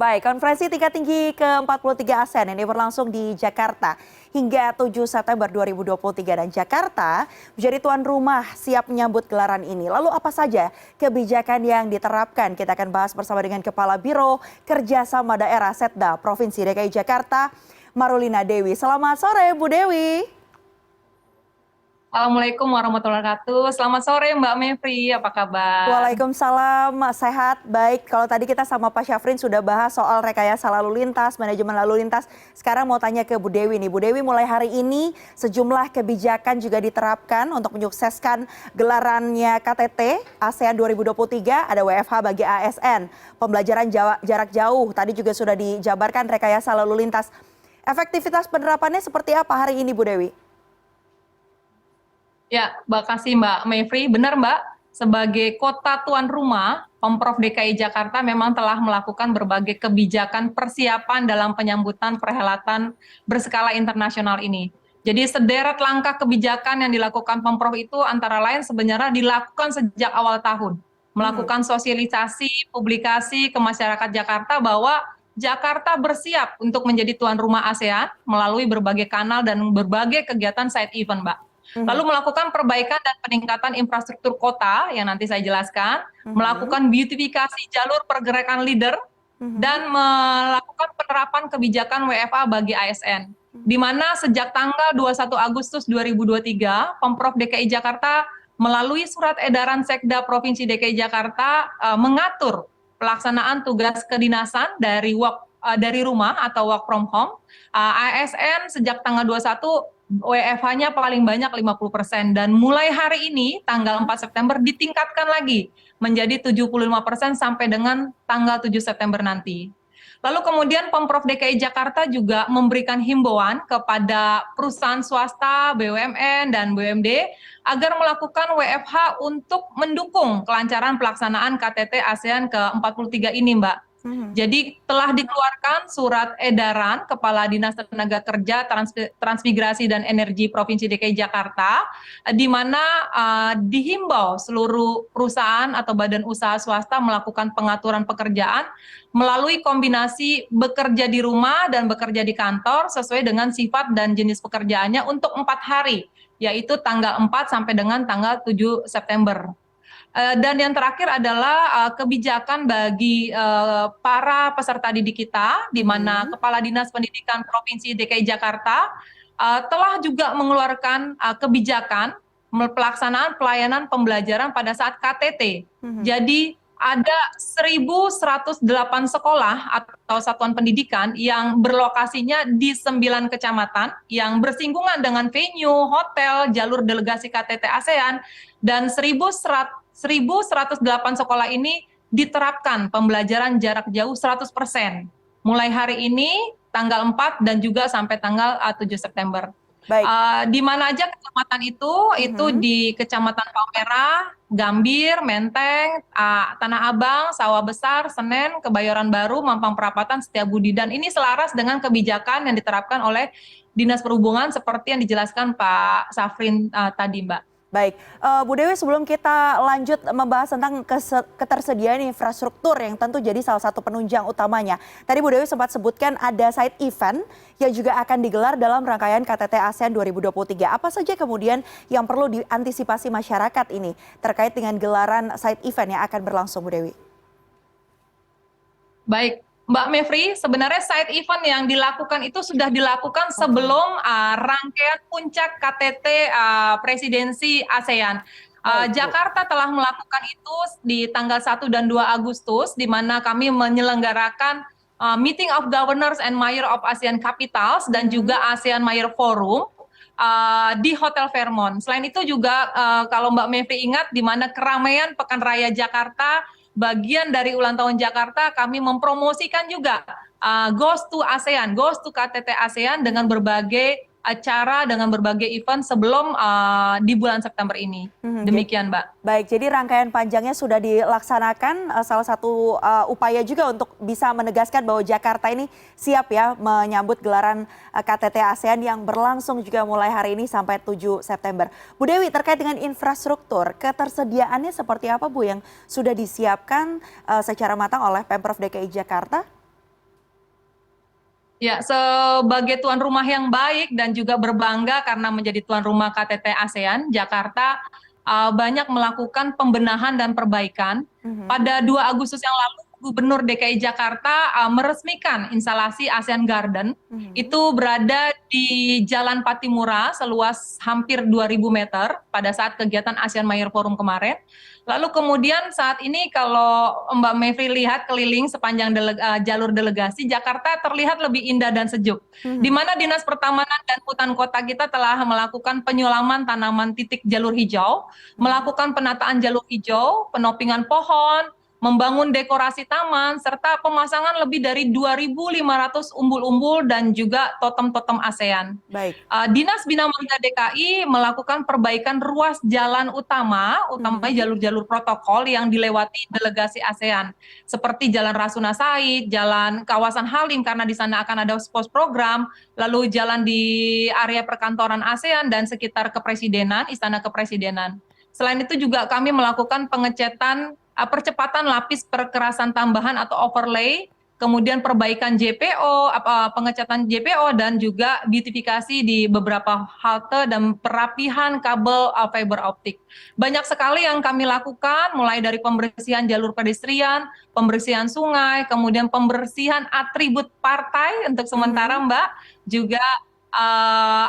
Baik, konferensi tingkat tinggi ke-43 ASEAN ini berlangsung di Jakarta hingga 7 September 2023 dan Jakarta menjadi tuan rumah siap menyambut gelaran ini. Lalu apa saja kebijakan yang diterapkan? Kita akan bahas bersama dengan Kepala Biro Kerjasama Daerah Setda Provinsi DKI Jakarta, Marulina Dewi. Selamat sore, Bu Dewi. Assalamualaikum warahmatullahi wabarakatuh. Selamat sore Mbak Mevri, apa kabar? Waalaikumsalam, sehat, baik. Kalau tadi kita sama Pak Syafrin sudah bahas soal rekayasa lalu lintas, manajemen lalu lintas. Sekarang mau tanya ke Bu Dewi nih. Bu Dewi, mulai hari ini sejumlah kebijakan juga diterapkan untuk menyukseskan gelarannya KTT ASEAN 2023. Ada WFH bagi ASN, pembelajaran jarak jauh. Tadi juga sudah dijabarkan rekayasa lalu lintas. Efektivitas penerapannya seperti apa hari ini, Bu Dewi? Ya, makasih Mbak Mevri. Benar Mbak, sebagai kota tuan rumah, Pemprov DKI Jakarta memang telah melakukan berbagai kebijakan persiapan dalam penyambutan perhelatan berskala internasional ini. Jadi sederet langkah kebijakan yang dilakukan Pemprov itu antara lain sebenarnya dilakukan sejak awal tahun. Melakukan sosialisasi, publikasi ke masyarakat Jakarta bahwa Jakarta bersiap untuk menjadi tuan rumah ASEAN melalui berbagai kanal dan berbagai kegiatan side event, Mbak. Lalu melakukan perbaikan dan peningkatan infrastruktur kota yang nanti saya jelaskan, melakukan beautifikasi jalur pergerakan leader, dan melakukan penerapan kebijakan WFA bagi ASN. Di mana sejak tanggal 21 Agustus 2023, Pemprov DKI Jakarta melalui surat edaran Sekda Provinsi DKI Jakarta mengatur pelaksanaan tugas kedinasan dari rumah atau work from home. ASN sejak tanggal 21 WFH-nya paling banyak 50% dan mulai hari ini tanggal 4 September ditingkatkan lagi menjadi 75% sampai dengan tanggal 7 September nanti. Lalu kemudian Pemprov DKI Jakarta juga memberikan himbauan kepada perusahaan swasta, BUMN, dan BUMD agar melakukan WFH untuk mendukung kelancaran pelaksanaan KTT ASEAN ke-43 ini, Mbak. Jadi telah dikeluarkan surat edaran Kepala Dinas Tenaga Kerja, Transmigrasi dan Energi Provinsi DKI Jakarta, di mana dihimbau seluruh perusahaan atau badan usaha swasta melakukan pengaturan pekerjaan melalui kombinasi bekerja di rumah dan bekerja di kantor sesuai dengan sifat dan jenis pekerjaannya untuk 4 hari, yaitu tanggal 4 sampai dengan tanggal 7 September. Dan yang terakhir adalah kebijakan bagi para peserta didik kita, di mana Kepala Dinas Pendidikan Provinsi DKI Jakarta telah juga mengeluarkan kebijakan pelaksanaan pelayanan pembelajaran pada saat KTT. Jadi ada 1.108 sekolah atau satuan pendidikan yang berlokasinya di 9 kecamatan yang bersinggungan dengan venue, hotel, jalur delegasi KTT ASEAN, dan 1.108 sekolah ini diterapkan pembelajaran jarak jauh 100%. Mulai hari ini, tanggal 4 dan juga sampai tanggal 7 September. Baik. Di mana aja kecamatan itu di Kecamatan Palmerah, Gambir, Menteng, Tanah Abang, Sawah Besar, Senen, Kebayoran Baru, Mampang Perapatan, Setiabudi. Dan ini selaras dengan kebijakan yang diterapkan oleh Dinas Perhubungan seperti yang dijelaskan Pak Syafrin tadi, Mbak. Baik, Bu Dewi, sebelum kita lanjut membahas tentang ketersediaan infrastruktur yang tentu jadi salah satu penunjang utamanya. Tadi Bu Dewi sempat sebutkan ada side event yang juga akan digelar dalam rangkaian KTT ASEAN 2023. Apa saja kemudian yang perlu diantisipasi masyarakat ini terkait dengan gelaran side event yang akan berlangsung, Bu Dewi? Baik, Mbak Mevri, sebenarnya side event yang dilakukan itu sudah dilakukan sebelum rangkaian puncak KTT Presidensi ASEAN. Jakarta telah melakukan itu di tanggal 1 dan 2 Agustus, di mana kami menyelenggarakan Meeting of Governors and Mayor of ASEAN Capitals dan juga ASEAN Mayor Forum di Hotel Fairmont. Selain itu juga kalau Mbak Mevri ingat, di mana keramaian Pekan Raya Jakarta, bagian dari ulang tahun Jakarta, kami mempromosikan juga Goes to ASEAN, Goes to KTT ASEAN dengan berbagai acara, dengan berbagai event sebelum di bulan September ini. Demikian, Mbak. Baik, jadi rangkaian panjangnya sudah dilaksanakan. Salah satu upaya juga untuk bisa menegaskan bahwa Jakarta ini siap ya menyambut gelaran KTT ASEAN yang berlangsung juga mulai hari ini sampai 7 September. Bu Dewi, terkait dengan infrastruktur, ketersediaannya seperti apa Bu yang sudah disiapkan secara matang oleh Pemprov DKI Jakarta? Ya, sebagai tuan rumah yang baik dan juga berbangga karena menjadi tuan rumah KTT ASEAN, Jakarta banyak melakukan pembenahan dan perbaikan. Mhm, Pada 2 Agustus yang lalu, Gubernur DKI Jakarta meresmikan instalasi ASEAN Garden. mhm. Itu berada di Jalan Patimura seluas hampir 2.000 meter pada saat kegiatan ASEAN Mayor Forum kemarin. Lalu kemudian saat ini kalau Mbak Mevri lihat keliling sepanjang jalur delegasi, Jakarta terlihat lebih indah dan sejuk. Di Mhm, mana Dinas Pertamanan dan Hutan Kota kita telah melakukan penyulaman tanaman titik jalur hijau, mhm. melakukan penataan jalur hijau, penopingan pohon, membangun dekorasi taman, serta pemasangan lebih dari 2.500 umbul-umbul dan juga totem-totem ASEAN. Baik. Dinas Bina Marga DKI melakukan perbaikan ruas jalan utamanya Mhm, jalur-jalur protokol yang dilewati delegasi ASEAN, seperti Jalan Rasuna Said, Jalan Kawasan Halim karena di sana akan ada pos program, lalu jalan di area perkantoran ASEAN dan sekitar Kepresidenan, Istana Kepresidenan. Selain itu juga kami melakukan pengecetan percepatan lapis perkerasan tambahan atau overlay, kemudian perbaikan JPO, pengecatan JPO dan juga beautifikasi di beberapa halte dan perapihan kabel fiber optik. Banyak sekali yang kami lakukan, mulai dari pembersihan jalur pedestrian, pembersihan sungai, kemudian pembersihan atribut partai untuk sementara mhm, Mbak, juga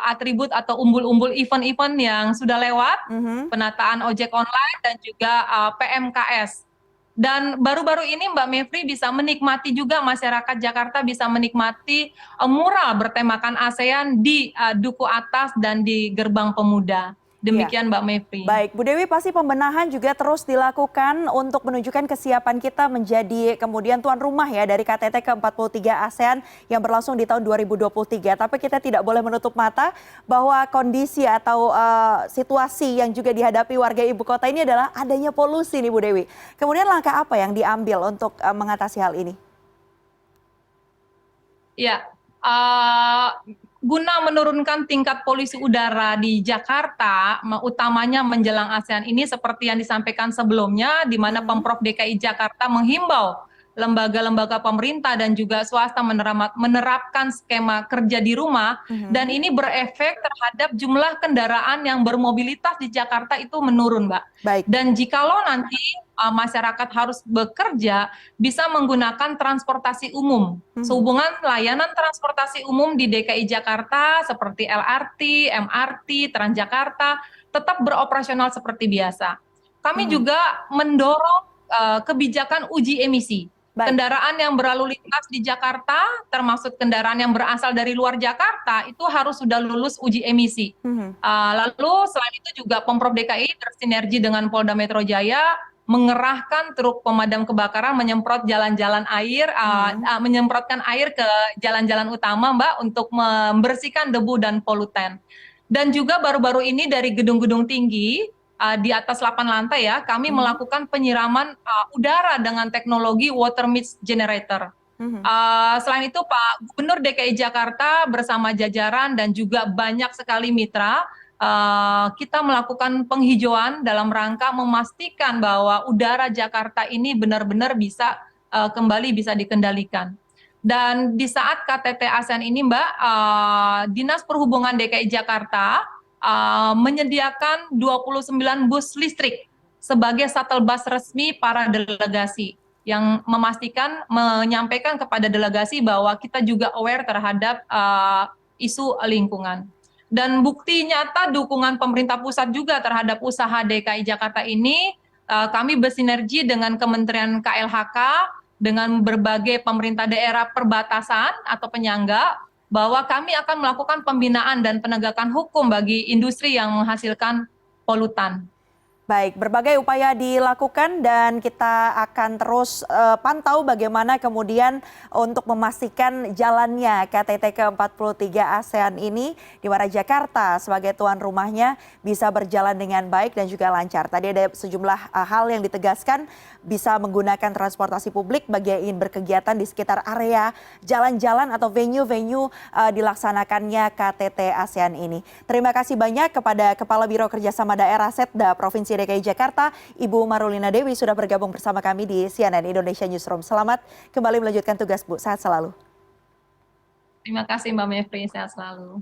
atribut atau umbul-umbul event-event yang sudah lewat, mhm. penataan ojek online dan juga PMKS. Dan baru-baru ini Mbak Mevri bisa menikmati juga masyarakat Jakarta bisa menikmati mural bertemakan ASEAN di Duku Atas dan di Gerbang Pemuda. Iya. Demikian Mbak Mevri. Baik, Bu Dewi, pasti pembenahan juga terus dilakukan untuk menunjukkan kesiapan kita menjadi kemudian tuan rumah ya dari KTT ke-43 ASEAN yang berlangsung di tahun 2023. Tapi kita tidak boleh menutup mata bahwa kondisi atau situasi yang juga dihadapi warga ibu kota ini adalah adanya polusi nih Bu Dewi. Kemudian langkah apa yang diambil untuk mengatasi hal ini? Ya, uh, guna menurunkan tingkat polusi udara di Jakarta, utamanya menjelang ASEAN ini seperti yang disampaikan sebelumnya, di mana Mhm, Pemprov DKI Jakarta menghimbau lembaga-lembaga pemerintah dan juga swasta menerapkan skema kerja di rumah, dan mhm. ini berefek terhadap jumlah kendaraan yang bermobilitas di Jakarta itu menurun, Mbak. Baik. Dan jikalau nanti masyarakat harus bekerja, bisa menggunakan transportasi umum. Mhm, Sehubungan layanan transportasi umum di DKI Jakarta seperti LRT, MRT, Transjakarta tetap beroperasional seperti biasa. Kami mhm. juga mendorong kebijakan uji emisi. Baik. Kendaraan yang berlalu lintas di Jakarta, termasuk kendaraan yang berasal dari luar Jakarta, itu harus sudah lulus uji emisi. Mhm, Lalu selain itu juga Pemprov DKI bersinergi dengan Polda Metro Jaya mengerahkan truk pemadam kebakaran menyemprot jalan-jalan air, mhm. menyemprotkan air ke jalan-jalan utama, Mbak, untuk membersihkan debu dan polutan. Dan juga baru-baru ini dari gedung-gedung tinggi di atas 8 lantai ya, kami Mhm, melakukan penyiraman udara dengan teknologi water mist generator. mhm. Selain itu Pak Gubernur DKI Jakarta bersama jajaran dan juga banyak sekali mitra, kita melakukan penghijauan dalam rangka memastikan bahwa udara Jakarta ini benar-benar bisa kembali bisa dikendalikan. Dan di saat KTT ASEAN ini Mbak, Dinas Perhubungan DKI Jakarta menyediakan 29 bus listrik sebagai shuttle bus resmi para delegasi yang memastikan menyampaikan kepada delegasi bahwa kita juga aware terhadap isu lingkungan. Dan bukti nyata dukungan pemerintah pusat juga terhadap usaha DKI Jakarta ini, kami bersinergi dengan Kementerian KLHK, dengan berbagai pemerintah daerah perbatasan atau penyangga, bahwa kami akan melakukan pembinaan dan penegakan hukum bagi industri yang menghasilkan polutan. Baik, berbagai upaya dilakukan dan kita akan terus pantau bagaimana kemudian untuk memastikan jalannya KTT ke-43 ASEAN ini di mana Jakarta sebagai tuan rumahnya bisa berjalan dengan baik dan juga lancar. Tadi ada sejumlah hal yang ditegaskan, bisa menggunakan transportasi publik bagi yang ingin berkegiatan di sekitar area jalan-jalan atau venue-venue dilaksanakannya KTT ASEAN ini. Terima kasih banyak kepada Kepala Biro Kerjasama Daerah Setda Provinsi DKI Jakarta, Ibu Marulina Dewi sudah bergabung bersama kami di CNN Indonesia Newsroom. Selamat kembali melanjutkan tugas Bu, sehat selalu. Terima kasih Mbak Mevri, sehat selalu.